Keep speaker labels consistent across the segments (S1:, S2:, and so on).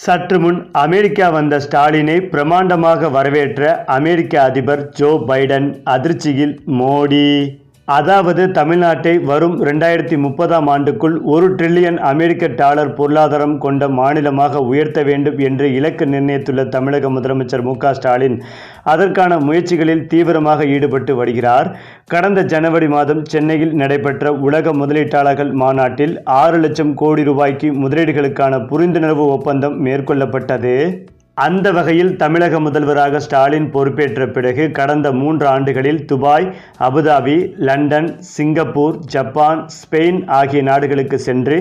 S1: சற்று முன் அமெரிக்கா வந்த ஸ்டாலினை பிரமாண்டமாக வரவேற்ற அமெரிக்க அதிபர் ஜோ பைடன் அதிர்ச்சியில். மோடி அதாவது தமிழ்நாட்டை வரும் 2030ஆம் ஆண்டுக்குள் $1 டிரில்லியன் அமெரிக்க டாலர் பொருளாதாரம் கொண்ட மாநிலமாக உயர்த்த வேண்டும் என்று இலக்கு நிர்ணயித்துள்ள தமிழக முதலமைச்சர் மு.க. ஸ்டாலின் அதற்கான முயற்சிகளில் தீவிரமாக ஈடுபட்டு வருகிறார். கடந்த ஜனவரி மாதம் சென்னையில் நடைபெற்ற உலக முதலீட்டாளர்கள் மாநாட்டில் 6 லட்சம் கோடி ரூபாய்க்கு முதலீடுகளுக்கான புரிந்துணர்வு ஒப்பந்தம் மேற்கொள்ளப்பட்டது. அந்த வகையில் தமிழக முதல்வராக ஸ்டாலின் பொறுப்பேற்ற பிறகு கடந்த 3 ஆண்டுகளில் Dubai, Abu Dhabi, London, Singapore, Japan, Spain ஆகிய நாடுகளுக்கு சென்று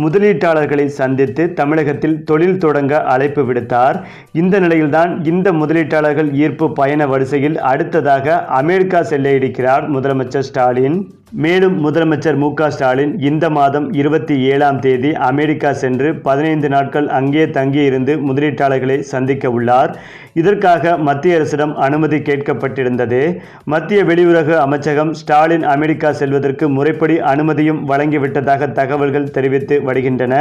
S1: முதலீட்டாளர்களை சந்தித்து தமிழகத்தில் தொழில் தொடங்க அழைப்பு விடுத்தார். இந்த நிலையில்தான் இந்த முதலீட்டாளர்கள் ஈர்ப்பு பயண வரிசையில் அடுத்ததாக அமெரிக்கா செல்ல இருக்கிறார் முதலமைச்சர் ஸ்டாலின். மேலும் முதலமைச்சர் மு.க. ஸ்டாலின் இந்த மாதம் 27ஆம் தேதி அமெரிக்கா சென்று 15 நாட்கள் அங்கே தங்கியிருந்து முதலீட்டாளர்களை சந்திக்க உள்ளார். இதற்காக மத்திய அரசிடம் அனுமதி கேட்கப்பட்டிருந்தது. மத்திய வெளியுறவு அமைச்சகம் ஸ்டாலின் அமெரிக்கா செல்வதற்கு முறைப்படி அனுமதியும் வழங்கிவிட்டதாக தகவல்கள் தெரிவித்து வருகின்றன.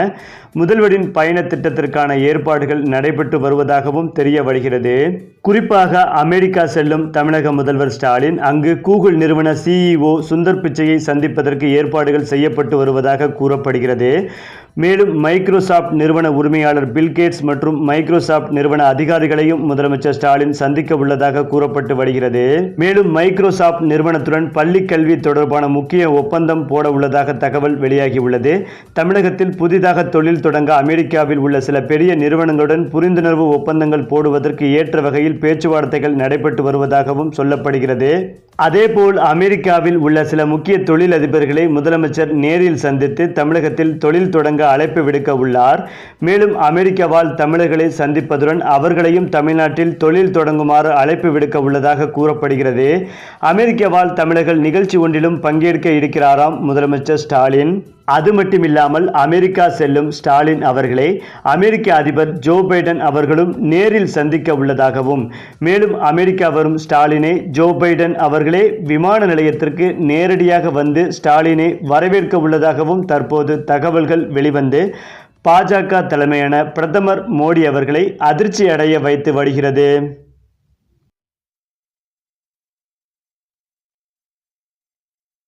S1: முதல்வரின் பயண திட்டத்திற்கான ஏற்பாடுகள் நடைபெற்று வருவதாகவும் தெரிய வருகிறது. குறிப்பாக அமெரிக்கா செல்லும் தமிழக முதல்வர் ஸ்டாலின் அங்கு கூகுள் நிறுவன CEO சுந்தர் பிச்சையை சந்திப்பதற்கு ஏற்பாடுகள் செய்யப்பட்டு வருவதாக கூறப்படுகிறது. மேலும் மைக்ரோசாப்ட் நிறுவன உரிமையாளர் பில்கேட்ஸ் மற்றும் மைக்ரோசாப்ட் நிறுவன அதிகாரிகளையும் முதலமைச்சர் ஸ்டாலின் சந்திக்க உள்ளதாக கூறப்பட்டு வருகிறது. மேலும் மைக்ரோசாப்ட் நிறுவனத்துடன் பள்ளி கல்வி தொடர்பான முக்கிய ஒப்பந்தம் போட உள்ளதாக தகவல் வெளியாகியுள்ளது. தமிழகத்தில் புதிதாக தொழில் தொடங்க அமெரிக்காவில் உள்ள சில பெரிய நிறுவனங்களுடன் புரிந்துணர்வு ஒப்பந்தங்கள் போடுவதற்கு ஏற்ற வகையில் பேச்சுவார்த்தைகள் நடைபெற்று வருவதாகவும் சொல்லப்படுகிறது. அதேபோல் அமெரிக்காவில் உள்ள சில முக்கிய தொழில் அதிபர்களை முதலமைச்சர் நேரில் சந்தித்து தமிழகத்தில் தொழில் தொடங்க அழைப்பு விடுக்க உள்ளார். மேலும் அமெரிக்க வாழ் தமிழர்களை சந்திப்பதுடன் அவர்களையும் தமிழ்நாட்டில் தொழில் தொடங்குமாறு அழைப்பு விடுக்க உள்ளதாக கூறப்படுகிறது. அமெரிக்க வாழ் தமிழர்கள் நிகழ்ச்சி ஒன்றிலும் பங்கேற்க இருக்கிறாராம் முதலமைச்சர் ஸ்டாலின். அது மட்டுமில்லாமல் அமெரிக்கா செல்லும் ஸ்டாலின் அவர்களை அமெரிக்க அதிபர் ஜோ பைடன் அவர்களும் நேரில் சந்திக்க உள்ளதாகவும், மேலும் அமெரிக்கா வரும் ஸ்டாலினை ஜோ பைடன் அவர்களே விமான நிலையத்திற்கு நேரடியாக வந்து ஸ்டாலினை வரவேற்க உள்ளதாகவும் தற்போது தகவல்கள் வெளிவந்து பாஜக தலைமையான பிரதமர் மோடி அவர்களை அதிர்ச்சி அடைய வைத்து வருகிறது.